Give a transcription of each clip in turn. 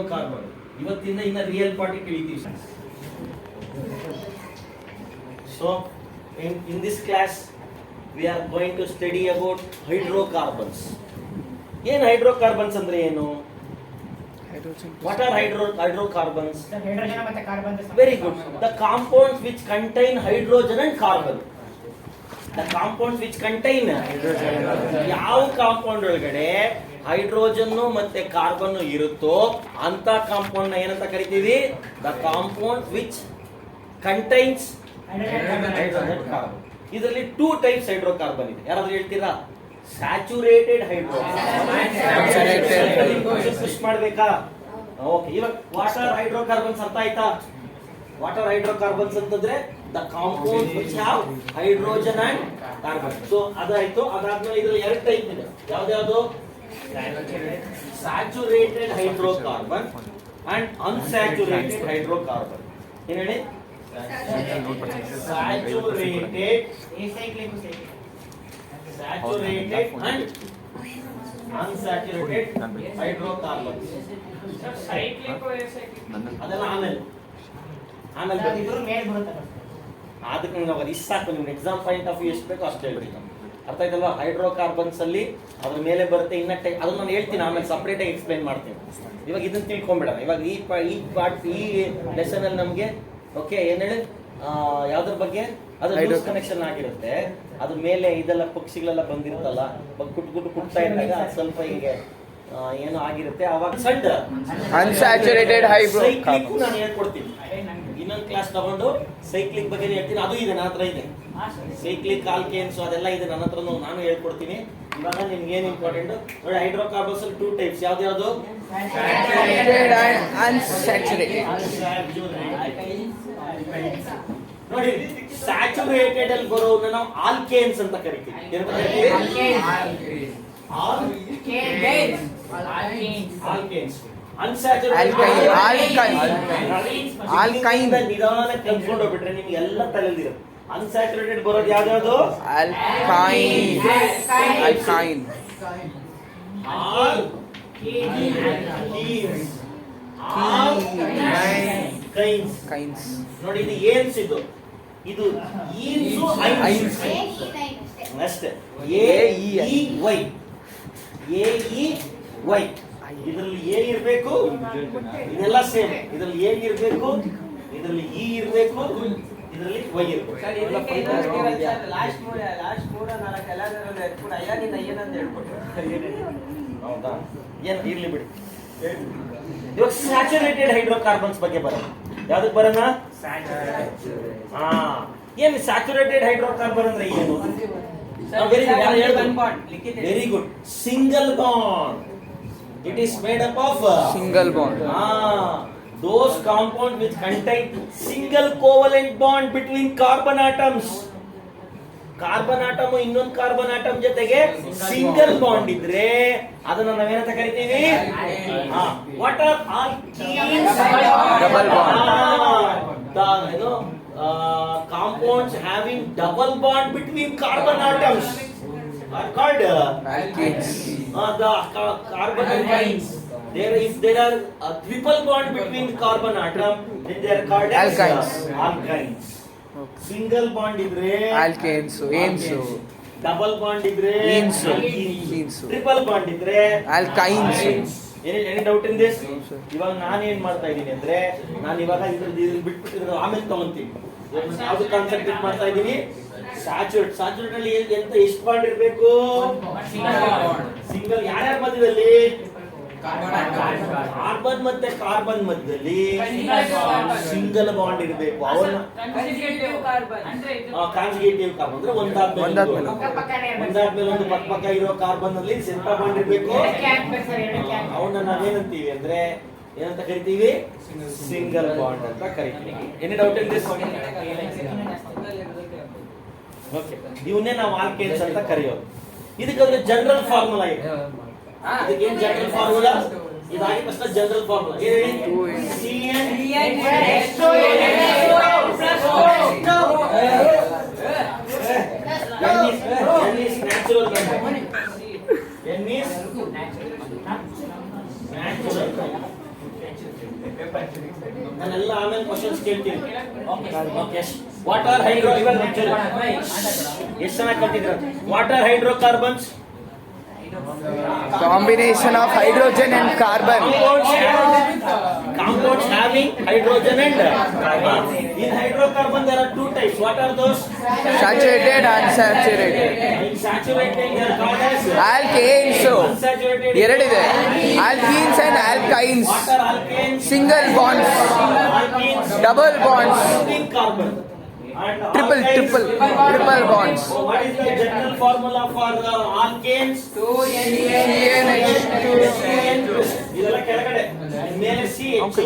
Hydrocarbon. ಇವತ್ತಿಂದ ಇನ್ನ real party ತಿಳಿತೀವಿ. So in this class we are going to study about hydrocarbons. ಏನು hydrocarbons ಅಂದ್ರೆ ಏನು? What are hydrocarbons? ಹೈಡ್ರೋಜನ್ ಮತ್ತು carbon. Very good. The compounds which contain hydrogen and carbon. The compounds which contain ಯಾವ compound ಒಳಗಡೆ hydrogen ಮತ್ತೆ carbon ಇರುತ್ತೋ ಅಂತ compound ನ ಏನಂತ ಕರಿತೀವಿ? The compound which contains hydrogen carbon. ಇದರಲ್ಲಿ 2 ಟೈಪ್ಸ್ ಹೈಡ್ರೋಕಾರ್ಬನ್ ಇದೆ. ಯಾರಾದ್ರೂ ಹೇಳ್ತೀರಾ? ಸ್ಯಾಚುರೇಟೆಡ್ ಪುಷ್ ಮಾಡ್ಬೇಕಾ? ಓಕೆ, ಇವಾಗ ವಾಟರ್ ಹೈಡ್ರೋಕಾರ್ಬನ್ಸ್ ಅರ್ಥ ಆಯ್ತಾ? ವಾಟರ್ ಹೈಡ್ರೋಕಾರ್ಬನ್ಸ್ ಅಂತಂದ್ರೆ the compound which have hydrogen and carbon. So ಅದಾಯ್ತು. ಅದಾದ್ಮೇಲೆ ಇದ್ರಲ್ಲಿ 2 ಟೈಪ್ ಇದೆ. ಯಾವ್ದ್ಯಾವ್ದು? Saturated hydrocarbon and unsaturated hydrocarbon. ಏನ್ ಹೇಳಿ? ಸ್ಯಾಚುರೇಟೆಡ್ and unsaturated hydrocarbons. ಅದೆಲ್ಲ ಆಮೇಲೆ ಅದಕ್ಕೆ ನಾವು ಅದು ಸಾಕು. ನಿಮ್ಗೆ ಎಕ್ಸಾಮ್ ಪಾಯಿಂಟ್ ಆಫ್ ವ್ಯೂ ಎಷ್ಟು ಬೇಕೋ ಅಷ್ಟು ಹೇಳ್ರಿ. ಅರ್ಥ ಆಯ್ತಲ್ವಾ? ಹೈಡ್ರೋಕಾರ್ಬನ್ಸ್ ಅಲ್ಲಿ ಅದ್ರ ಮೇಲೆ ಬರುತ್ತೆ ಇನ್ನ ಅದನ್ನ ನಾನು ಹೇಳ್ತೀನಿ, ಆಮೇಲೆ ಸಪ್ರೇಟ್ ಆಗಿ ಎಕ್ಸ್ಪ್ಲೈನ್ ಮಾಡ್ತೀನಿ. ಇವಾಗ ಇದನ್ನ ತಿಳ್ಕೊಂಡ್ಬಿಡೋಣ. ಇವಾಗ ಈ ಲೆಸನ್ ಅಲ್ಲಿ ನಮ್ಗೆ ಓಕೆ ಏನ್ ಹೇಳಿ ಯಾವ್ದ್ರ ಬಗ್ಗೆ? ಅದು ಲೂಸ್ ಕನೆಕ್ಷನ್ ಆಗಿರುತ್ತೆ. ಅದ್ರ ಮೇಲೆ ಇದೆಲ್ಲ ಪಕ್ಷಿಗಳೆಲ್ಲ ಬಂದಿರುತ್ತಲ್ಲ, ಕುಟ್ತಾ ಇದ್ದಾಗ ಸ್ವಲ್ಪ ಹೀಗೆ ಏನೋ ಆಗಿರುತ್ತೆ. ಅವಾಗ ಸಣ್ಣ ಅನ್ಸ್ಯಾಚುರೇಟೆಡ್ ಸೈಕ್ಲಿಕ್ ನಾನು ಹೇಳ್ಕೊಡ್ತೀನಿ. ಇನ್ನೊಂದು ಕ್ಲಾಸ್ ತಗೊಂಡು ಸೈಕ್ಲಿಕ್ ಬಗ್ಗೆ ಹೇಳ್ತೀನಿ. ಅದು ಇದೆ, ನನ್ನ ಹತ್ರ ಇದೆ. ಸೈಕ್ಲಿಕ್ ಆಲ್ಕೇನ್ಸ್ ಅದೆಲ್ಲ ಇದೆ ನನ್ನ ಹತ್ರ, ನಾನು ಹೇಳ್ಕೊಡ್ತೀನಿ. ಇವಾಗ ನಿಮ್ಗೆ ಏನ್ ಇಂಪಾರ್ಟೆಂಟ್ ನೋಡಿ, ಹೈಡ್ರೋಕಾರ್ಬನ್ಸ್ ಅಲ್ಲಿ 2 ಟೈಪ್ಸ್. ಯಾವ್ದು? ನೋಡಿ, ಸ್ಯಾಚುರೇಟೆಡ್ ಅಲ್ಲಿ ಬರೋನ್ನ ನಾವು ಆಲ್ಕೇನ್ಸ್ ಅಂತ ಕರಿತೀವಿ. ಅನ್ಸ್ಯಾಚುರೇಟೆಡ್ ನಿಧಾನ ಕಲ್ತ್ಕೊಂಡು ಹೋಗ್ಬಿಟ್ರೆ ನಿಮ್ಗೆ ಎಲ್ಲ ತಲೆದಿರುತ್ತೆ. ಅನ್ಸ್ಯಾಚುರೇಟೆಡ್ ಬರೋದು ಯಾವ್ದು? ಆಲ್ಕೈನ್. ನೋಡಿ, ಇದು ಏನ್ಸ್, ಇದು ಈನ್ಸು ಐನ್ಸ್ ಅಷ್ಟೇ. AEY ಇದರಲ್ಲಿ ಎ ಇರಬೇಕು, ಇದೆಲ್ಲ ಸೇಮ್. ಇದರಲ್ಲಿ ಎ ಇರಬೇಕು, ಇದರಲ್ಲಿ ಇ ಇರಬೇಕು, ಇದರಲ್ಲಿ ವೈ ಇರಬೇಕು. ಹೌದಾ? ಏನ್ ಇರ್ಲಿ ಬಿಡಿ. ಇವಾಗ ಸ್ಯಾಚುರೇಟೆಡ್ ಹೈಡ್ರೋಕಾರ್ಬನ್ಸ್ ಬಗ್ಗೆ ಬರೋಣ. ಯಾವ್ದಕ್ಕೆ ಬರೋಣ? ಏನ್ ಸ್ಯಾಚುರೇಟೆಡ್ ಹೈಡ್ರೋಕಾರ್ಬನ್ ಅಂದ್ರೆ ಏನು? Very good. Single bond. It is made up of single bond. Those compounds which contain single covalent bond between carbon atoms. Carbon atom ಇನ್ನೊಂದು ಕಾರ್ಬನ್ ಆಟಮ್ ಜೊತೆಗೆ ಸಿಂಗಲ್ ಬಾಂಡ್ ಇದ್ರೆ ಅದನ್ನ ನಾವೇನಂತ ಕರಿತೀವಿ? What are alkenes? Double bond. Compounds having double bond between carbon atoms are called alkenes. The carbon alkynes. If there are a triple bond between carbon atom, then they are called alkynes. Alkynes. Single bond idre alkanes, anes. Double bond idre anes. Triple bond idre alkynes. Any doubt in this? ಇವಾಗ ನಾನು ಏನ್ ಮಾಡ್ತಾ ಇದ್ದೀನಿ ಅಂದ್ರೆ, ನಾನು ಇವಾಗ ಇದ್ರದ್ದು ಬಿಟ್ಬಿಟ್ಟಿದ್ರೆ ಆಮೇಲೆ ತಗೊಂತೀನಿ. ಯಾವ್ದು ಕಾನ್ಸೆಪ್ಟ್ ಮಾಡ್ತಾ ಇದ್ದೀನಿ? ಸ್ಯಾಚುರೇಟ್ ಅಲ್ಲಿ ಎಂತ ಎಷ್ಟು ಬಾಂಡ್ ಇರಬೇಕು? ಸಿಂಗಲ್. ಯಾರ್ಯಾರ ಮಧ್ಯದಲ್ಲಿ? ಕಾರ್ಬನ್ ಮತ್ತೆ ಕಾರ್ಬನ್ ಮಧ್ಯದಲ್ಲಿ ಸಿಂಗಲ್ ಬಾಂಡ್ ಇರಬೇಕು. ಅವನ್ನ ಕಾನ್ಜುಗೇಟಿವ್ ಕಾರ್ಬನ್ ಅಂದ್ರೆ ಒಂದಾದ್ಮೇಲೆ ಒಂದು ಪಕ್ಕ ಇರೋ ಕಾರ್ಬನ್ ಅಲ್ಲಿ ಸೆಂಟ್ರಾ ಬಾಂಡ್ ಇರಬೇಕು. ಅವನ್ನ ನಾವೇನಂತೀವಿ ಅಂದ್ರೆ ಏನಂತ ಕರಿತೀವಿ? ಸಿಂಗಲ್ ಬಾಂಡ್ ಅಂತ ಕರಿತೀವಿ. Any doubt in this? Okay, ಇವನ್ನೇ ನಾವು ಆಲ್ಕೇನ್ಸ್ ಅಂತ ಕರೆಯೋದು. ಇದಕ್ಕೆ ಜನರಲ್ ಫಾರ್ಮುಲಾ ಇದೆ. ಇದಕ್ಕೆ ಏನ್ ಜನರಲ್ ಫಾರ್ಮುಲಾ? ಇದಾಗಿ ತಕ್ಷಣ ಜನರಲ್ ಫಾರ್ಮುಲಾ ಹೇಳಿ. ಹೇಳ್ತೀನಿ. ವಾಟರ್ ಹೈಡ್ರೋ ಎಷ್ಟು ಚೆನ್ನಾಗಿ ಕಲ್ತಿದ್ರ. What are hydrocarbons Combination of hydrogen and carbon. compounds having hydrogen and carbon. In hydrocarbon there are two types. What are those? Saturated and unsaturated. In saturated they are called as Alkanes. unsaturated. ಎರಡಿದೆ. Alkenes and alkynes. What are alkanes? Single bonds. Alkenes. Double bonds. Having carbon. And Triple bonds. So what is the general formula for alkanes? CnH2. ಇದೆಲ್ಲ ಕೆಳಗಡೆ ಮೇಲೆ CH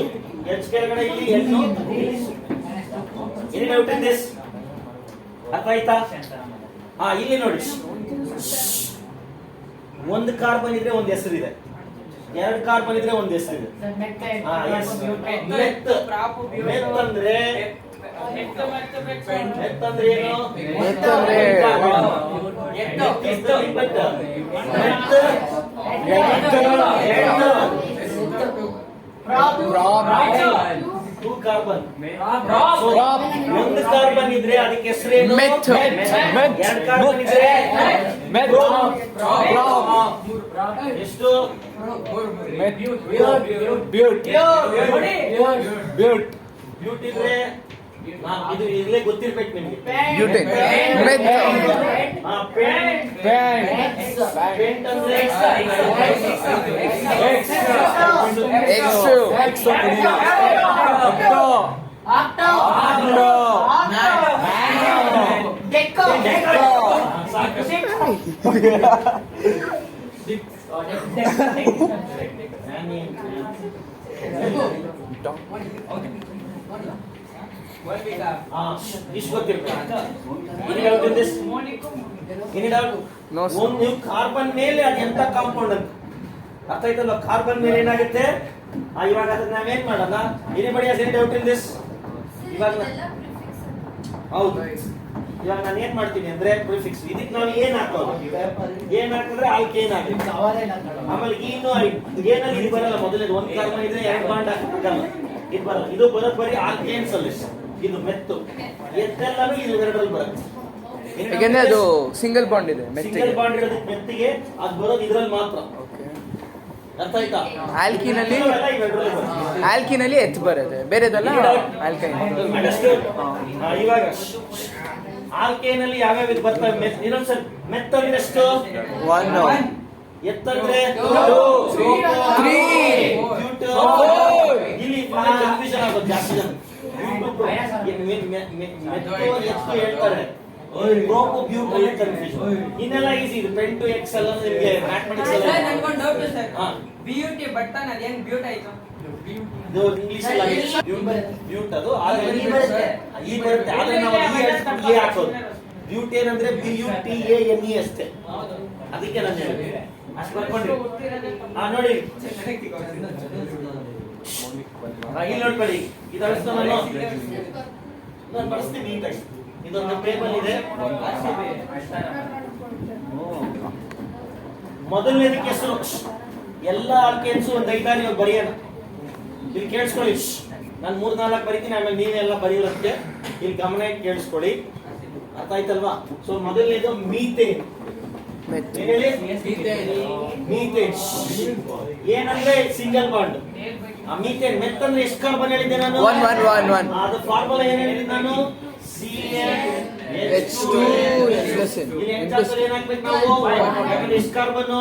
H ಕೆಳಗಡೆ ಇಲ್ಲಿ N. Any doubt in this? ಅರ್ಥ ಆಯ್ತಾ? ಇಲ್ಲಿ ನೋಡಿ, ಒಂದು ಕಾರ್ಬನ್ ಇದ್ರೆ ಒಂದು ಹೆಸರಿದೆ, ಎರಡು ಕಾರ್ಬನ್ ಇದ್ರೆ ಒಂದು ಹೆಸರಿದೆ. ಮೆತ್ ಅಂದ್ರೆ ಏನು? Two carbon. ಒಂದು ಕಾರ್ಬನ್ ಇದ್ರೆ ಅದಕ್ಕೆ ಹೆಸರೇನು? ಮೆತ್. ಎರಡು ಕಾರ್ಬನ್ ಇದ್ರೆ ಎಷ್ಟು? ಬ್ಯೂಟ್ ಇದ್ರೆ ಇದು ಇಲ್ಲೇ ಗೊತ್ತಿರ್ಬೇಕು ನಿಮ್ಗೆ. Butane. Meth. ಪೇಂಟ್ ಅಂದ್ರೆ X. ಇಷ್ಟು ಗೊತ್ತಿರ್ಬೇಕು. No, sir. ನೀವು ಕಾರ್ಬನ್ ಮೇಲೆ ಅದು ಎಂತ ಕಾಂಪೌಂಡ್ ಅಂತ ಅರ್ಥ ಆಯ್ತಲ್ಲ. ಕಾರ್ಬನ್ ಮೇಲೆ ಏನಾಗುತ್ತೆ? ಇವಾಗ ಅದನ್ನ ನಾವೇನ್ ಮಾಡೋಣ? Anybody has any doubt in this? ಇವಾಗ ಹೌದು, ಇವಾಗ ನಾನು ಏನ್ ಮಾಡ್ತೀನಿ ಅಂದ್ರೆ ಪ್ರಿಫಿಕ್ಸ್ ಇದಕ್ಕೆ ನಾವು ಏನ್ ಹಾಕೋದು? ಏನ್ ಹಾಕಿದ್ರೆ ಆಲ್ಕೇನ್ ಆಗುತ್ತೆ. ಆಮೇಲೆ ಇನ್ನು ಏನಲ್ಲಿ ಇದು ಬರಲ್ಲ. ಮೊದಲನೇದು ಒಂದು ಕಾರ್ಬನ್ ಇದ್ರೆ ಎರಡು ಬಾಂಡ್ ಹಾಕಲ್ಲ, ಇದು ಬರಲ್ಲ. ಇದು ಬರೋದು ಬರೀ ಆಲ್ಕೇನ್ ಸೊಲ್ಯೂಷನ್. ಇದು ಮೆತ್ತು. ಎತ್ತೆಲ್ಲರೂ ಇದು ಎರಡರಲ್ಲಿ ಬರುತ್ತೆ. ಯಾಕೆಂದ್ರೆ ಅದು ಸಿಂಗಲ್ ಬಾಂಡ್ ಇದೆ ಸಿಂಗಲ್ ಮೆತ್ತಿಗೆ. ಬಾಂಡ್ ಇರೋದಕ್ಕೆ ಮೆತ್ತಿಗೆ ಅದು ಬರೋದು ಇದ್ರಲ್ಲಿ ಮಾತ್ರ. ಅರ್ಥ ಆಯ್ತಾ? ಆಲ್ಕಿನಲ್ಲಿ ಆಲ್ಕಿನಲ್ಲಿ ಎತ್ ಬರುತ್ತೆ, ಬೇರೆದಲ್ಲ ಆಲ್ಕೈನ್. ಇವಾಗ ಆಲ್ಕೇನಲ್ಲಿ ಯಾವ್ಯಾವ ಇದು ಬರ್ತವೆ? ಇನ್ನೊಂದ್ಸರಿ, ಮೆತ್ತಂದ್ರೆ ಎಷ್ಟು? 1. ಎತ್ತಂದ್ರೆ 2, 3, 4. ಇಲ್ಲಿ ಕನ್ಫ್ಯೂಷನ್ ಆಗೋದು ಜಾಸ್ತಿ ಜನ. ಎಷ್ಟು ಹೇಳ್ತಾರೆ, ಬ್ರೋಕು ಬ್ಯೂಟ್ ಅಲ್ಲಿ ಕನ್ಫ್ಯೂಷನ್. ಇನ್ನೆಲ್ಲ ಈಸಿ. ಇದು ಪೆನ್ ಟು ಎಕ್ಸ್ ಎಲ್ಲ ನಿಮಗೆ ಮ್ಯಾಥಮೆಟಿಕ್ಸ್ ಎಲ್ಲ ನನಗೊಂದು ಡೌಟ್ ಸರ್. ಬ್ಯೂಟಿ ಬಟನ್ ಅದೇನ್ ಬ್ಯೂಟ್ ಆಯ್ತು? ಇದು ಇಂಗ್ಲಿಷ್ ಅಲ್ಲಿ ಬ್ಯೂಟ್ ಅದು ಈ ಬರುತ್ತೆ. ಆದ್ರೆ ನಾವು ಈ ಹಾಕೋದು ಬ್ಯೂಟ್ ಏನಂದ್ರೆ BUTANE ಅಷ್ಟೇ. ಅದಕ್ಕೆ ನಾನು ಹೇಳಿದೆ ಅಷ್ಟು ಬರ್ಕೊಂಡ್ರಿ. ನೋಡಿ ಇಲ್ಲಿ ನೋಡ್ಕೊಳ್ಳಿ, ಇದು ಅಳಿಸ್ತಾ ನಾನು ಬಳಸ್ತೀನಿ ನೀಟಾಗಿ. ಇದೊಂದು ಟೇಬಲ್ ಇದೆ. ಮೊದಲನೇದಕ್ಕೆ ಹೆಸರು ಎಲ್ಲ ಆಲ್ಕೇನ್ಸ್ ಒಂದು 5-6 ಬರೆಯೋಣ. ಇಲ್ಲಿ ಕೇಳಿಸ್ಕೊಳ್ಳಿ, ನಾನು 3-4 ಬರೀತೀನಿ, ಆಮೇಲೆ ನೀವೆಲ್ಲ ಬರೆಯೋದಕ್ಕೆ ಇಲ್ಲಿ ಗಮನ ಇಟ್ಟು ಕೇಳಿಸ್ಕೊಳ್ಳಿ. ಅರ್ಥ ಆಯ್ತಲ್ವಾ? ಸೊ ಮೊದಲನೇದು ಮೀಥೇನ್. ಮೀಥೇನ್ ಏನಂದ್ರೆ ಸಿಂಗಲ್ ಬಾಂಡ್. ಮೀಥೇನ್ ಮೆತ್ ಅಂದ್ರೆ ಎಷ್ಟು ಕಾರ್ಬನ್ ಹೇಳಿದ್ದೆ ನಾನು? 1. ಅದು ಫಾರ್ಮುಲಾ ಏನ್ ಹೇಳಿದ್ದೆ ನಾನು? H2 ಇಲ್ಲಿ ಏನಾಗ್ಬೇಕು ನಾವು? ಎಷ್ಟು ಕಾರ್ಬನ್?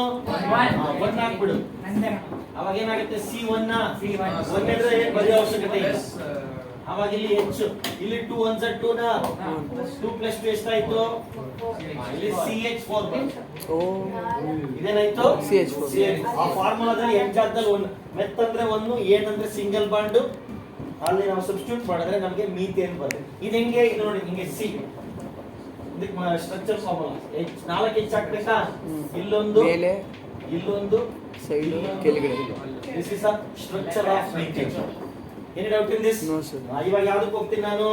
1 ಹಾಕ್ಬಿಡು. ಅವಾಗ ಏನಾಗುತ್ತೆ? C1 ಒಂದ್ರೆ ಏನ್ ಬರೆಯೋ ಅವಶ್ಯಕತೆ ಇಲ್ಲ. ಅವಾಗ ಇಲ್ಲಿ H, ಇಲ್ಲಿ 2 1s 2 ನ 2 + 2 ಎಷ್ಟಾಯ್ತು? ಇಲ್ಲಿ CH4 ಇದೇನಾಯ್ತು? CH4. ಆ ಫಾರ್ಮುಲಾದಲ್ಲಿ H ಜಾಗದಲ್ಲಿ 1 ಮೆತ್ ಅಂದ್ರೆ 1, ಏನಂದ್ರೆ ಸಿಂಗಲ್ ಬಾಂಡ್. ಅಲ್ಲಿ ನಾವು ಸಬ್ಸ್ಟಿಟ್ಯೂಟ್ ಮಾಡಿದ್ರೆ ನಮಗೆ ಮೀಥೇನ್ ಬರುತ್ತೆ. ಇದು ಹೆಂಗೆ? ಇದು ನೋಡಿ ಹಿಂಗೆ C ಸ್ಟ್ರಕ್ಚರ್ ಫಾರ್ಮುಲಾ. 4 H ಹಾಕ್ಬೇಕಾ? ಇಲ್ಲೊಂದು ಮೇಲೆ, ಇಲ್ಲೊಂದು ಸೈಡ್, ಕೆಳಗಡೆ. This is a structure of methane. Any doubt in this? No, sir. ಇವಾಗ ಯಾವ್ದಕ್ಕೆ ಹೋಗ್ತೀನಿ ನಾನು?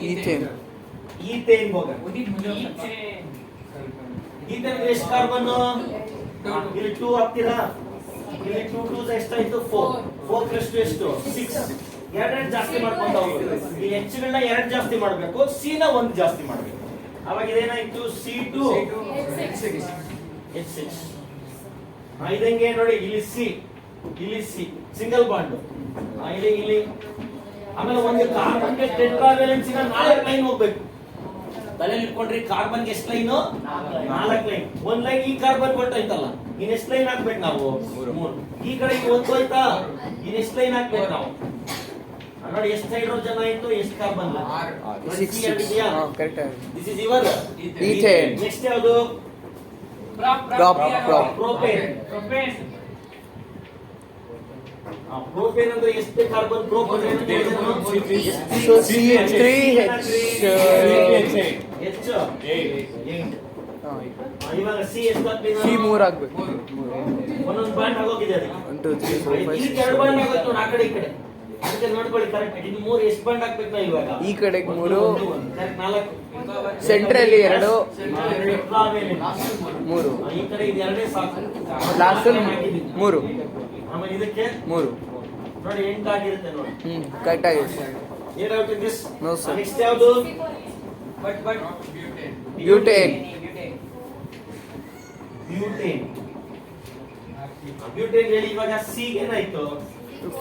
ಈಥೇನ್. ಈಥೇನ್ ಹೋಗೋಣ. ಈಥೇನ್ ಎಷ್ಟು ಕಾರ್ಬನ್? ಇಲ್ಲಿ 2 ಹಾಕ್ತೀರಾ? ಇಲ್ಲಿ 2 2s ಎಷ್ಟಾಯ್ತು? 4 4 + 2 ಎಷ್ಟು? 6. ಎರಡೆರಡು ಜಾಸ್ತಿ ಮಾಡ್ಕೊಂತ ಹೋಗ್ಬೇಕು. ಈ Hಗಳನ್ನ ಎರಡು ಜಾಸ್ತಿ ಮಾಡಬೇಕು, C ನ ಒಂದು ಜಾಸ್ತಿ ಮಾಡಬೇಕು. ಅವಾಗ ಇದೇನಾಯ್ತು C2 H6. ಇದಂಗೆ ನೋಡಿ, ಇಲ್ಲಿ C ಸಿಂಗಲ್ ಬಾಂಡ್, ಇಲ್ಲಿ ಆಮೇಲೆ ಒಂದು ಕಾರ್ಬನ್ಗೆ ಟೆಟ್ರಾವೇಲೆನ್ಸಿನ 4 ಲೈನ್ ಹೋಗ್ಬೇಕು. ತಲೆಯಲ್ಲಿ ಇಟ್ಕೊಂಡ್ರಿ, ಕಾರ್ಬನ್ಗೆ ಎಷ್ಟು ಲೈನು? 4 ಲೈನ್. ಒಂದ್ ಲೈನ್ ಈ ಕಾರ್ಬನ್ ಹೊರಟೋಯ್ತಲ್ಲ, ಇನ್ ಎಷ್ಟು ಲೈನ್ ಹಾಕ್ಬೇಕು ನಾವು? 3. ಈ ಕಡೆ ಒಂದು ಹೋಯ್ತಾ, ಇನ್ ಎಷ್ಟು ಲೈನ್ ಹಾಕ್ಬೇಕು ನಾವು? ನೋಡಿ, ಎಷ್ಟು ಹೈಡ್ರೋಜನ್ ಆಯ್ತು, ಎಷ್ಟು carbon? 6 correct. This is your ethane. Next ಯಾವುದು? ಪ್ರೋಪೇನ್. ಪ್ರೋಪೇನ್ ಅಂದ್ರೆ ಎಷ್ಟು ಕಾರ್ಬನ್? Propane So C3H8. ಇವಾಗ ಸಿ ಎಷ್ಟು ಹಾಕ್ಬೇಕು? C3 ಆಗ್ಬೇಕು. ಒಂದೊಂದು ಬಾಂಡ್ ಆಗೋಗಿದೆ ಅದಕ್ಕೆ. 1 2 3 4 5 ಇದಕ್ಕೆ 2 ಬಾಂಡ್ ಆಗೋಯ್ತು ನೋಡಿ, ಆ ಕಡೆ ಈ ಕಡೆ. ಅದಕ್ಕೆ ನೋಡ್ಕೊಳ್ಳಿ ಕರೆಕ್ಟ್. ಇದು 3 ಎಷ್ಟು ಬಾಂಡ್ ಹಾಕ್ಬೇಕು ನಾವು ಇವಾಗ? ಈ ಕಡೆಗೆ 3, ಕರೆಕ್ಟ್ 4. ಸೆಂಟ್ರಲ್ಲಿ 2, 3, ಈ ಕಡೆ ಇದು ಎರಡೇ ಸಾಕು. ಲಾಸ್ಟ್ 3, ಆಮೇಲೆ ಇದಕ್ಕೆ 3. ನೋಡಿ 8 ಆಗಿರುತ್ತೆ ನೋಡಿ. ಕರೆಕ್ಟ್ ಆಗಿದೆ. ಏನ್ doubt this? No, sir. Next ಯಾವುದು? But butane. ಬ್ಯೂಟೇನ್ ಹೇಳಿ. ಇವಾಗ ಸಿ ಏನಾಯ್ತು?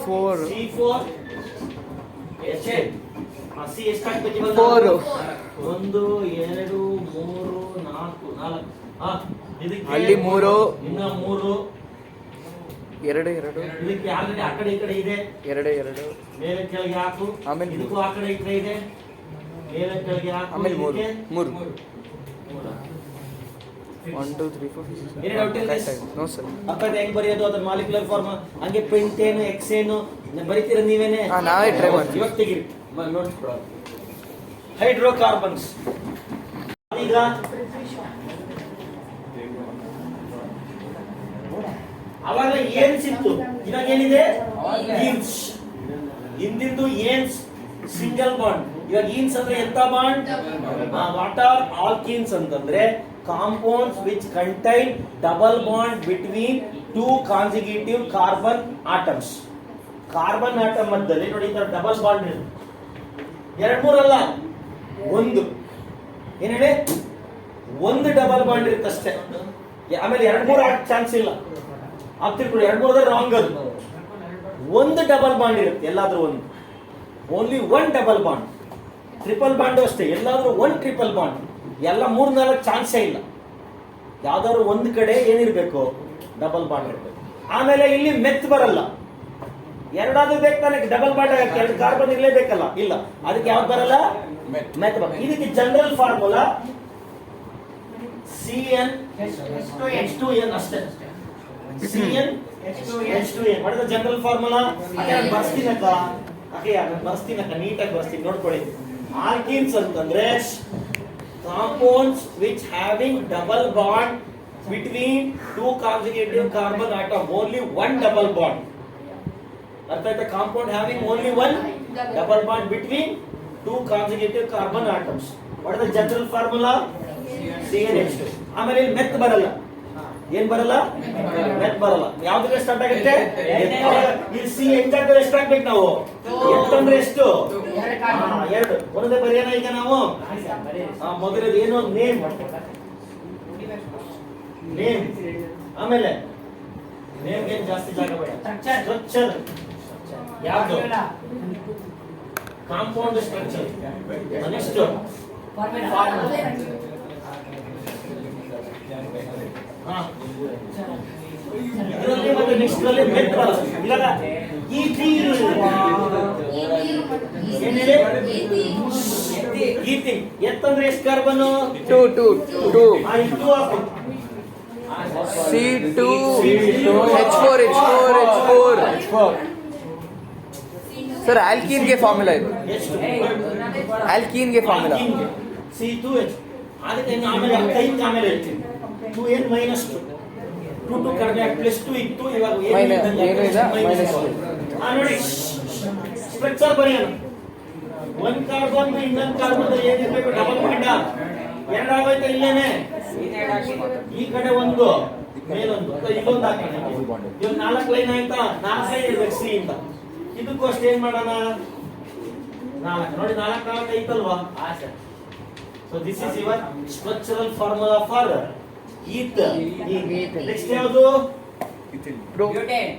4 C4 H8. ಸಿ ಎಷ್ಟು ಹಾಕ್ಬೇಕು ಇವಾಗ? 4. 1 2 3 4 ಇದಕ್ಕೆ ಅಲ್ಲಿ 3, ಇನ್ನ 3. 2 ಇದಕ್ಕೆ ಆಲ್ರೆಡಿ ಆ ಕಡೆ ಈ ಕಡೆ ಇದೆ. 2 ಮೇಲೆ ಕೆಳಗೆ ಹಾಕು. ಆಮೇಲೆ ಇದಕ್ಕೂ ಆ ಕಡೆ ಈ ಕಡೆ ಇದೆ. ಮೇಲೆ ಕೆಳಗೆ ಹಾಕು. ಆಮೇಲೆ 3 ಮೂರು. 1 2 3 4 ಏನೇ doubt ಇಲ್ಲ? ಕರೆಕ್ಟ್ ಆಗಿದೆ. No sir. ಅಪ್ಪದ ಹೆಂಗ್ ಬರೆಯೋದು ಅದ್ರ ಮಾಲಿಕ್ಯುಲರ್ ಫಾರ್ಮ್? ಹಂಗೆ ಪೆಂಟೇನ್ ಹೆಕ್ಸೇನ್ ಬರೀತೀರ ನೀವೇನೆ? ನಾವೇ ಟ್ರೈ ಮಾಡ್ತೀವಿ. ಇವತ್ತು ತೆಗಿರಿ ನೋಡ್ಕೊಳ್ಳಿ. ಹೈಡ್ರೋಕಾರ್ಬನ್ಸ್. ಈಗ ಅವಾಗ ಏನ್ಸ್ ಇತ್ತು, ಇವಾಗ ಏನಿದೆ? ಈನ್ಸ್. ಹಿಂದಿಂದು ಏನ್ಸ್ ಸಿಂಗಲ್ ಬಾಂಡ್, ಇವಾಗ ಈನ್ಸ್ ಅಂದ್ರೆ ಎಂತ ಬಾಂಡ್? ವಾಟ್ ಆರ್ ಆಲ್ಕೀನ್ಸ್ ಅಂತಂದ್ರೆ compounds which contain double bond between 2 consecutive carbon atoms. Carbon atom ಮಧ್ಯದಲ್ಲಿ ನೋಡಿ ಈ ತರ ಡಬಲ್ ಬಾಂಡ್ ಇದೆ. 2 3 ಅಲ್ಲ, 1. ಏನ್ ಹೇಳಿ? 1 ಡಬಲ್ ಬಾಂಡ್ ಇರುತ್ತೆ ಅಷ್ಟೇ. ಆಮೇಲೆ 2 3 ಆಗಕ್ಕೆ ಚಾನ್ಸ್ ಇಲ್ಲ. ಆಗ್ತಿರ್ಕೊಳ್ಳಿ, 2 3 ರಾಂಗ್. ಅದು 1 ಡಬಲ್ ಬಾಂಡ್ ಇರುತ್ತೆ ಎಲ್ಲಾದ್ರೂ ಒಂದು. Only 1 double bond. Triple bond ಅಷ್ಟೇ, ಎಲ್ಲಾದ್ರೂ 1 ಟ್ರಿಪಲ್ ಬಾಂಡ್. ಎಲ್ಲ 3 4 ಚಾನ್ಸೇ ಇಲ್ಲ. ಯಾವ್ದಾದ್ರು ಒಂದು ಕಡೆ ಏನಿರ್ಬೇಕು? ಡಬಲ್ ಬಾಂಡ್ ಇರ್ಬೇಕು. ಆಮೇಲೆ ಇಲ್ಲಿ ಮೆತ್ ಬರಲ್ಲ. ಎರಡಾದ್ರೂ ಬೇಕು ತಾನೆ ಡಬಲ್ ಬಾಂಡ್ ಆಗಕ್ಕೆ, 2 ಕಾರ್ಬನ್ ಇರ್ಲೇಬೇಕಲ್ಲ? ಇಲ್ಲ, ಅದಕ್ಕೆ ಯಾವ್ದು ಬರಲ್ಲ? ಮೆತ್ ಬರಲ್ಲ. ಇದಕ್ಕೆ ಜನರಲ್ ಫಾರ್ಮುಲಾ CnH2n ಅಷ್ಟೇ. CnH2n ಮಾಡಿದ ಜನರಲ್ ಫಾರ್ಮುಲಾ. ಬರ್ಸ್ತೀನಕ್ಕ ನೀಟಾಗಿ ಬರ್ಸ್ತೀನಿ, ನೋಡ್ಕೊಳ್ಳಿ. ಆಲ್ಕೀನ್ಸ್ ಅಂತಂದ್ರೆ compounds which having double bond between 2 consecutive carbon atom, only 1 double bond. ಅರ್ಥ ಆಯ್ತಾ? Compound having only 1 double bond between 2 consecutive carbon atoms. What is the general formula? CnH2. ಆಮೇಲೆ ಇಲ್ಲಿ ಮೆತ್ ಬರಲ್ಲ. ಏನ್ ಬರಲ್ಲ? ಮೆತ್ ಬರಲ್ಲ. ಯಾವ್ದಕ್ಕೆ ಸ್ಟಾರ್ಟ್ ಆಗುತ್ತೆ? ಇಲ್ಲಿ ಸಿ ಹೆಂಗಾದ್ರೆ ಎಷ್ಟು ಹಾಕ್ಬೇಕು ನಾವು? ಎತ್ತಂದ್ರೆ ಎಷ್ಟು? 2. ಒಂದೇ ಬರೆಯೋಣ ಈಗ ನಾವು. ಮೊದಲದು ಏನು? ನೇಮ್. ಆಮೇಲೆ ನೇಮ್ ಏನ್ ಜಾಸ್ತಿ ಜಾಗ ಬೇಡ. ಸ್ಟ್ರಕ್ಚರ್ ಯಾವ್ದು? Compound structure. ನೆಕ್ಸ್ಟ್ ಇದರಲ್ಲಿ ಮತ್ತೆ ನೆಕ್ಸ್ಟ್ ಅಲ್ಲಿ ಮೆತ್ ಬರಲ್ಲ. ಇವಾಗ ಈಥಿನ್. ಎತ್ತಂದ್ರೆ ಎಷ್ಟು carbon? 2 2 2 C2 H4 sir ಆಲ್ಕೀನ್ಗೆ formula ಇದು. ಆಲ್ಕೀನ್ಗೆ ಫಾರ್ಮುಲಾ C2H. ಅದಕ್ಕೆ ಆಮೇಲೆ ಆಮೇಲೆ ಹೇಳ್ತೀನಿ 2n -2 2 ಕಡಿಮೆ +2 ಇತ್ತು. ಇವಾಗ ಏನು ಇದೆ? -2. ನೋಡಿ ಸ್ಟ್ರಕ್ಚರ್ ಬರೆಯೋಣ. 1 ಕಾರ್ಬನ್ ಇನ್ನೊಂದು ಕಾರ್ಬನ್ ಏನಿರ್ಬೇಕು? Double bond. 2 ಆಗೋಯ್ತು ಇಲ್ಲೇನೆ. ಈ ಕಡೆ 1 ಮೇಲೊಂದು ಇಲ್ಲೊಂದು ಹಾಕೋಣ. ಇವಾಗ 4 ಲೈನ್ ಆಯ್ತಾ? 4 ಲೈನ್ ಇರ್ಬೇಕು ಸಿ ಇಂದ. ಇದಕ್ಕೂ ಅಷ್ಟೇ ಏನ್ ಮಾಡೋಣ, 4 ನೋಡಿ, 4 ಐತಲ್ವಾ. So this is your structural formula for ethane. Next ಯಾವುದು, ಪ್ರೋಪೇನ್.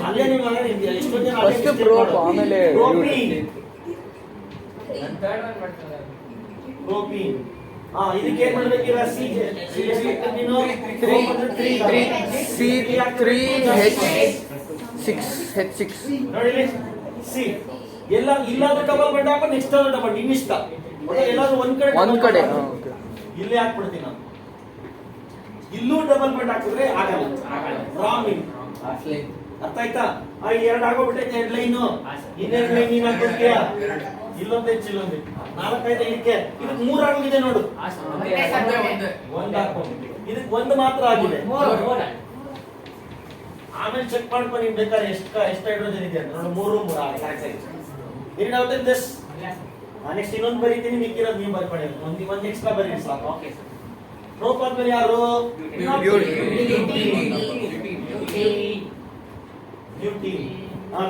ಅಲ್ಲೇ ನೀವು ಎಷ್ಟೋ ಜನ ಫಸ್ಟ್ ಪ್ರೋಪ್ ಆಮೇಲೆ ಪ್ರೋಪೀನ್. ಪ್ರೋಪೀನ್. ಇದಕ್ಕೆ ಏನ್ ಮಾಡ್ಬೇಕಿರ, C3H6 ನೋಡಿ ಸಿ ಎಲ್ಲ ಇಲ್ಲಾದ್ರೂ ಡಬಲ್ ಬಂಡ್ ಹಾಕೋ, ನೆಕ್ಸ್ಟ್ ಡಬಲ್ ಇನ್ನಿಷ್ಟ ಎಲ್ಲಾದ್ರೂ ಒಂದ್ ಕಡೆ ಇಲ್ಲೇ ಹಾಕ್ಬಿಡ್ತೀನಿ ನಾನು. ಇಲ್ಲೂ ಡಬಲ್ ಬಂಡ್ ಹಾಕಿದ್ರೆ ಆಗಲ್ಲ, ರಾಂಗ್. ಅರ್ಥ ಆಯ್ತಾ? ಎರಡು ಆಗೋಗ್ಬಿಟ್ಟೈತೆ, 2 ಲೈನು, ಇನ್ನೆರಡು ಲೈನ್ ನೀನ್ ಹಾಕ್ಬಿಡ್ತೀಯ, ಇಲ್ಲೊಂದು ಹೆಚ್ಚು ಇಲ್ಲೊಂದು 4 ಐತೆ. ಇದಕ್ಕೆ 3 ಆಗೋಗಿದೆ ನೋಡು, 1 ಹಾಕೋ. ಇದಕ್ಕೆ 1 ಮಾತ್ರ ಆಗಿದೆ. ಆಮೇಲೆ ಚೆಕ್ ಮಾಡ್ಕೊಂಡು ನೀವು ಬೇಕಾದ್ರೆ ಎಷ್ಟು ಹೈಡ್ರೋಜನ್ ಇದೆ ಅಂತ ನೋಡಿ. 3 ದಿಸ್. ನೆಕ್ಸ್ಟ್ ಇನ್ನೊಂದು ಬರೀತೀನಿ, ಮಿಕ್ಕಿರೋದು ನೀವು ಬರ್ಕೊಳ್ಳಿ. ಒಂದು ಎಕ್ಸ್ಟ್ರಾ ಬರೀ ಸಾಕು. ಪ್ರೋಪ್ ಆದ್ಮೇಲೆ ಯಾರು,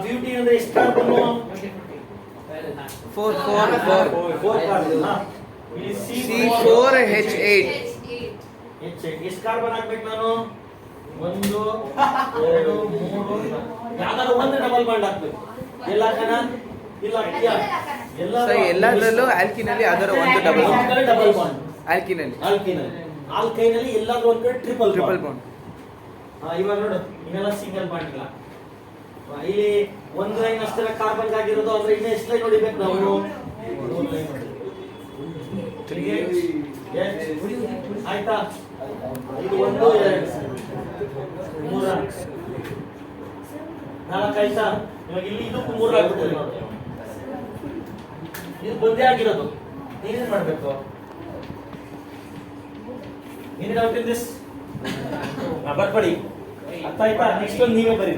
ಬ್ಯೂಟಿ ಅಂದ್ರೆ ಎಷ್ಟು ಕಾರ್ಬನ್, 4 C4H8. ಎಷ್ಟು ಕಾರ್ಬನ್ ಹಾಕ್ಬೇಕು ನಾನು, 1 2 3. ಯಾವ್ದಾದ್ರು ಒಂದು ಡಬಲ್ ಬಾಂಡ್ ಹಾಕ್ಬೇಕು. ಎಲ್ಲ ಕಣ ಇಲ್ಲ ಎಲ್ಲದರಲ್ಲೂ ಆಲ್ಕಿನಲ್ಲಿ ಅದರ ಒಂದು ಡಬಲ್ ಬಾಂಡ್. ಆಲ್ಕೈನಲ್ಲಿ ಎಲ್ಲಾದ್ರೂ ಒಂದ್ ಕಡೆ ಟ್ರಿಪಲ್ ಬಾಂಡ್. ಇವಾಗ ನೋಡು, ಇನ್ನೆಲ್ಲ ಸಿಂಗಲ್ ಬಾಂಡ್ ಇಲ್ಲ. ಇಲ್ಲಿ ಒಂದು ಲೈನ್ ಅಷ್ಟೇ ಕಾರ್ಬನ್ ಆಗಿರೋದು, ಅಂದ್ರೆ ಇನ್ನ ಎಷ್ಟು ಲೈನ್ ಹೊಡಿಬೇಕು ನಾವು, 3 ಲೈನ್ ಆಯ್ತಾ. ಇದು 1 2 3 4 ಆಯ್ತಾ. ಇವಾಗ ಇಲ್ಲಿ ಇದಕ್ಕೂ 3 ಆಗ್ಬಿಟ್ಟಿದೆ ನೋಡಿ. ಇದು ಬಂದೇ ಆಗಿರೋದು, ನೀವೇನ್ ಮಾಡ್ಬೇಕು, ಏನ್ ಡೌಟ್ ಇನ್ ದಿಸ್ ಬರ್ಬೇಡಿ. ಅರ್ಥ ಆಯ್ತಾ? ನೆಕ್ಸ್ಟ್ ಒಂದು ನೀವೇ ಬರೀ.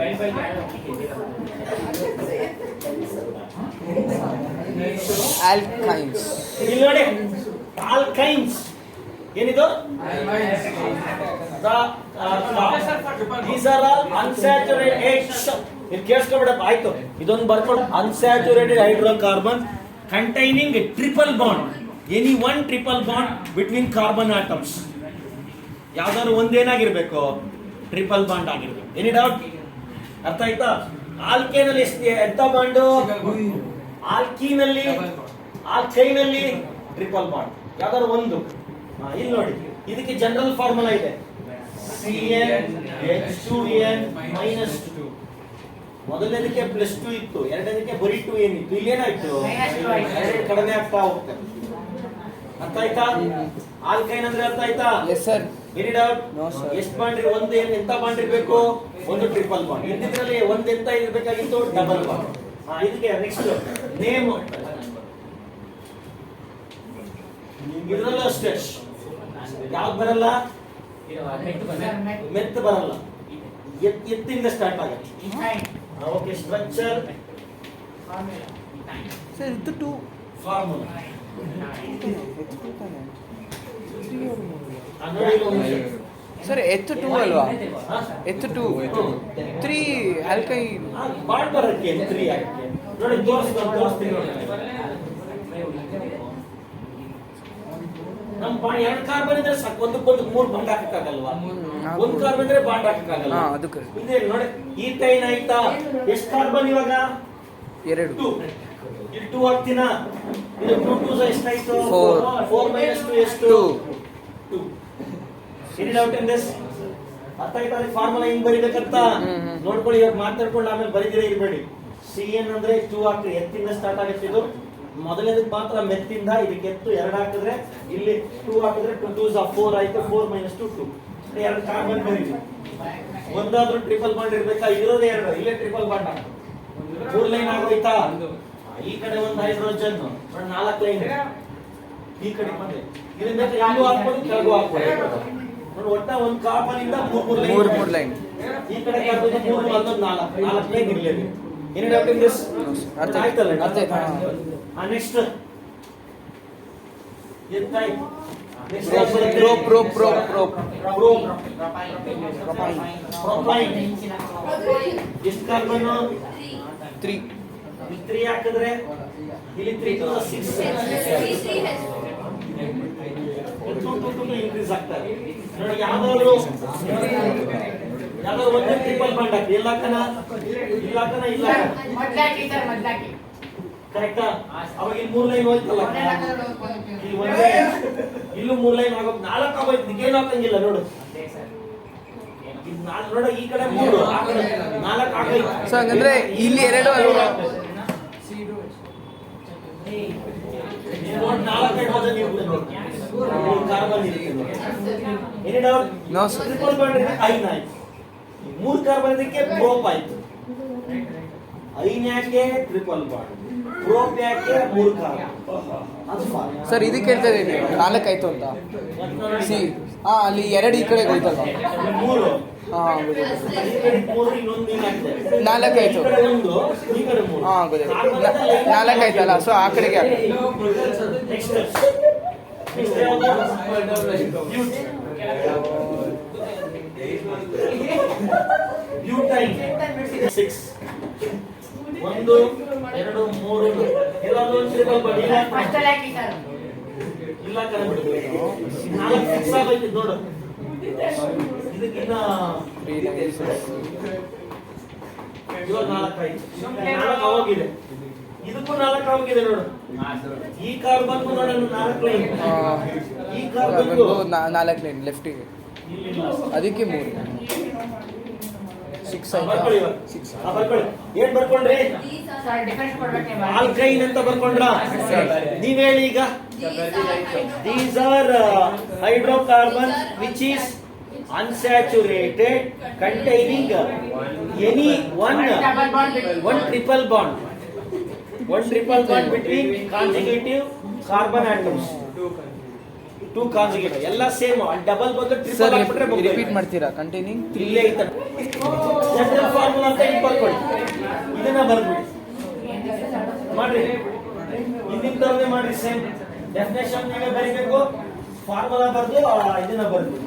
ಆಲ್ಕೈನ್ಸ್. ಇಲ್ಲಿ ನೋಡಿ, ಆಲ್ಕೈನ್ಸ್ ಏನಿದು, these are all unsaturated. ಇದು ಕೇಳಿಸ್ಕೊಬಿಡಪ್ಪ, ಆಯ್ತು. ಇದೊಂದು ಬರ್ಕೊಂಡು, unsaturated hydrocarbon containing a triple bond, any one triple bond between carbon atoms. ಯಾವ್ದಾದ್ರು ಒಂದೇನಾಗಿರ್ಬೇಕು, ಟ್ರಿಪಲ್ ಬಾಂಡ್ ಆಗಿರ್ಬೇಕು. Any doubt? ಅರ್ಥ ಆಯ್ತಾ? ಆಲ್ಕೇನಲ್ಲಿ ಎಂತ ಬಾಂಡು, ಆಲ್ಕೈನಲ್ಲಿ ಟ್ರಿಪಲ್ ಬಾಂಡ್, ಯಾವ್ದಾದ್ರು ಒಂದು. ಇಲ್ಲಿ ನೋಡಿ, ಇದಕ್ಕೆ ಜನರಲ್ ಫಾರ್ಮುಲಾ ಇದೆ, CnH2n -2. ಮೊದಲನೇದಕ್ಕೆ +2 ಇತ್ತು, ಎರಡನೇದಕ್ಕೆ ಬರೀ 2 ಏನಿತ್ತು, ಇಲ್ಲಿ ಏನಾಯ್ತು, ಕಡಿಮೆ ಆಗ್ತಾ ಹೋಗ್ತದೆ. ಅರ್ಥ ಆಯ್ತಾ? ಆಲ್ಕೈನ್ ಅಂದ್ರೆ ಅರ್ಥ ಆಯ್ತಾ? Yes sir. Any doubt? No sir. ಎಷ್ಟು ಬಾಂಡ್, ಒಂದು ಎಂತ ಬಾಂಡ್ ಇರಬೇಕು, ಒಂದು ಟ್ರಿಪಲ್ ಬಾಂಡ್. ಇದರಲ್ಲಿ ಒಂದು ಎಂತ ಇರಬೇಕಾಗಿತ್ತು, ಡಬಲ್ ಬಾಂಡ್. ಇದಕ್ಕೆ ನೆಕ್ಸ್ಟ್ ನೇಮ್, ಇದರಲ್ಲೂ ಅಷ್ಟೇ ಯಾವ್ದು ಬರಲ್ಲ, ಮೆತ್ ಬರಲ್ಲ, ಎತ್ತಿಂದ ಸ್ಟಾರ್ಟ್ ಆಗುತ್ತೆ. ಓಕೆ, ಸ್ಟ್ರಕ್ಚರ್ ಸರ್ ಇದು 2 ಫಾರ್ಮುಲಾ. ಸರ್ ಎತ್ 2 ಅಲ್ವಾ, ಎತ್ 2 3 ಆಲ್ಕೈನ್ ಬಾಂಡ್ ಬರಕ್ಕೆ 3 ಆಗುತ್ತೆ ನೋಡಿ. ತೋರಿಸ್ತೀನಿ ನೋಡಿ. ನಮ್ಮ ಬಾಂಡ್ 2 ಕಾರ್ಬನ್ ಇದ್ರೆ ಸಾಕು, ಒಂದಕ್ಕೊಂದು 3 ಬಾಂಡ್ ಹಾಕಕ್ಕಾಗಲ್ವಾ, 1 ಕಾರ್ಬನ್ ಇದ್ರೆ ಬಾಂಡ್ ಹಾಕಕ್ಕಾಗಲ್ಲ. ಅದಕ್ಕೆ ಇದೆ ನೋಡಿ, ಈಥೈನ್ ಆಯ್ತಾ, ಎಷ್ಟು ಕಾರ್ಬನ್ ಇವಾಗ, 2. ಇಲ್ಲಿ 2 ಹಾಕ್ತೀನಾ, ಇದು 2 2 ಎಷ್ಟಾಯ್ತು, 4 -2 ಎಷ್ಟು, 2. Any doubt in this? ಅರ್ಥ ಆಯ್ತಾ? ಫಾರ್ಮುಲಾ ಹಿಂಗ್ ಬರಿಬೇಕಂತ ನೋಡ್ಕೊಳ್ಳಿ. ಇವಾಗ ಮಾತಾಡ್ಕೊಂಡು ಆಮೇಲೆ ಬರೀದಿರೇ ಇರಬೇಡಿ. CN ಅಂದ್ರೆ 2 ಹಾಕ್ರಿ, ಎತ್ತಿಂದ ಸ್ಟಾರ್ಟ್ ಆಗುತ್ತೆ. ಇದು ಮೊದಲನೇದಕ್ಕೆ ಮಾತ್ರ ಮೆತ್ತಿಂದ, ಇದಕ್ಕೆ ಎತ್ತು 2 ಹಾಕಿದ್ರೆ, ಇಲ್ಲಿ 2 ಹಾಕಿದ್ರೆ 2 2s 4 ಆಯ್ತು, 4 -2 2. 2 ಕಾರ್ಬನ್ ಬರೀರಿ. ಒಂದಾದ್ರೂ ಟ್ರಿಪಲ್ ಬಾಂಡ್ ಇರ್ಬೇಕಾ, ಇರೋದೇ 2, ಇಲ್ಲೇ ಟ್ರಿಪಲ್ ಬಾಂಡ್ ಹಾಕಿ 3 ಲೈನ್ ಆಗೋಯ್ತಾ. ಈ ಕಡೆ ಒಂದು ಹೈಡ್ರೋಜನ್ ನೋಡಿ, 4 ಲೈನ್ ಈ ಕಡೆ ಬಂದ್ರೆ, ಇದನ್ನ ಬೇಕಾದ್ರೆ ಇಲ್ಲೂ ಹಾಕ್ಬೋದು, ಕೆಳಗೂ ಹಾಕ್ಬೋದು ನೋಡಿ. ಒಟ್ಟ ಒಂದು ಕಾರ್ಬನ್ ಇಂದ 3 ಲೈನ್, ಈ ಕಡೆ ಕಾರ್ಬನ್ 3 ಅಲ್ಲೊಂದು 4 ಲೈನ್ ಇರಲೇಬೇಕು. ಏನ್ ಡೌಟ್ ಇನ್ ದಿಸ್? ಅರ್ಥ ಆಯ್ತಲ್ಲ? ಅರ್ಥ ಆಯ್ತಾ? ನೆಕ್ಸ್ಟ್ ಎತ್ತಾಯ್ತು, ಪ್ರೊಪೈನ್ ಎಷ್ಟು ಕಾರ್ಬನ್ 3. 3 ಹಾಕಿದ್ರೆ ಇಲ್ಲಿ 3 to 6 ಇನ್ಕ್ರೀಸ್ ಆಗ್ತಾರೆ ನೋಡಿ. ಯಾವ್ದಾದ್ರು ಒಂದು ಟ್ರಿಪಲ್ ಬಾಂಡ್ ಹಾಕಿ ಇಲ್ಲ ಕರೆಕ್ಟಾ? ಅವಾಗ ಇಲ್ಲಿ 3 ಲೈನ್ ಹೋಯ್ತಲ್ಲ, ಇಲ್ಲಿ ಒಂದೇ ಇಲ್ಲೂ 3 ಲೈನ್ ಆಗೋದು 4 ಆಗೋಯ್ತು. ಏನು ಹಾಕಂಗಿಲ್ಲ ನೋಡು, ನೋಡ ಈ ಕಡೆ 3 ಆ ಕಡೆ 4 ಆಗೋಯ್ತು. ಸೊ ಹಂಗಂದ್ರೆ ಇಲ್ಲಿ 2 ಅಲ್ವಾ? No, sir. ಟ್ರಿಪಲ್ ಬಾಂಡ್ ಐನ್ ಆಯ್ತು, 3 ಕಾರ್ಬನ್ ಇದಕ್ಕೆ ಪ್ರೋಪ್ ಆಯ್ತು. ಐನ್ ಯಾಕೆ ಟ್ರಿಪಲ್ ಬಾಂಡ್, ಪ್ರೋಪ್ ಯಾಕೆ 3 ಕಾರ್ಬನ್. ಅದು ಸರ್ ಇದಕ್ಕೆ ಹೇಳ್ತಾ ಇದ್ದೀನಿ 4 ಆಯ್ತು ಅಂತ. ಸಿ ಅಲ್ಲಿ 2 ಈ ಕಡೆ ಹೋಯ್ತಲ್ವಾ? 3 4 ಆಯ್ತು. ಗೊತ್ತಾಯ್ತು, 4 ಆಯ್ತಲ್ಲ, ಸೊ ಆ ಕಡೆಗೆ ಬ್ಯೂಟೈನ್ 6 1 2 3 ಎಲ್ಲಾದ್ರೂ ಟ್ರಿಪಲ್ ಬಾಂಡ್ ಇಲ್ಲ ಕರೆಕ್ಟ್ 4 ಫಿಕ್ಸ್ ಆಗೈತೆ ನೋಡು. ಇದಕ್ಕಿನ್ನ ಇವಾಗ 4 ಆಯ್ತು, 4 ಆಗೋಗಿದೆ, ಇದಕ್ಕೂ 4 ಆಗೋಗಿದೆ ನೋಡು. ಈ ಕಾರ್ಬನ್ಗೂ ನೋಡ 4 ಲೈನ್, ಈ ಕಾರ್ಬನ್ಗೂ 4 ಲೈನ್ ಲೆಫ್ಟಿಗೆ, ಅದಕ್ಕೆ 3 6 ಬರ್ಕೊಳ್ಳಿ ಇವಾಗ. 6. ಬರ್ಕೊಳ್ಳಿ. ಏನ್ ಬರ್ಕೊಂಡ್ರಿ? ಆಲ್ಕೈನ್ ಅಂತ ಬರ್ಕೊಂಡ್ರ? ನೀವ್ ಹೇಳಿ ಈಗ. These are hydrocarbon which is unsaturated containing any one triple bond between conjugative carbon atoms. 2 conjugative ಎಲ್ಲ ಸೇಮ್, ಡಬಲ್ ಬಂದು ಟ್ರಿಪಲ್ ಹಾಕ್ಬಿಟ್ರೆ ರಿಪೀಟ್ ಮಾಡ್ತೀರಾ? ಕಂಟೈನಿಂಗ್ ಇಲ್ಲೇ ಐತೆ ಜನರಲ್ ಫಾರ್ಮುಲಾ ಅಂತ ಇಲ್ಲಿ ಬರ್ಕೊಳ್ಳಿ, ಇದನ್ನ ಬರ್ಬಿಡಿ ಮಾಡ್ರಿ, ಹಿಂದಿನ ತರನೇ ಮಾಡ್ರಿ. ಸೇಮ್ ಡೆಫಿನೇಷನ್ ನೀವೇ ಬರೀಬೇಕು, ಫಾರ್ಮುಲಾ ಬರ್ದು ಇದನ್ನ ಬರ್ಬಿಡಿ.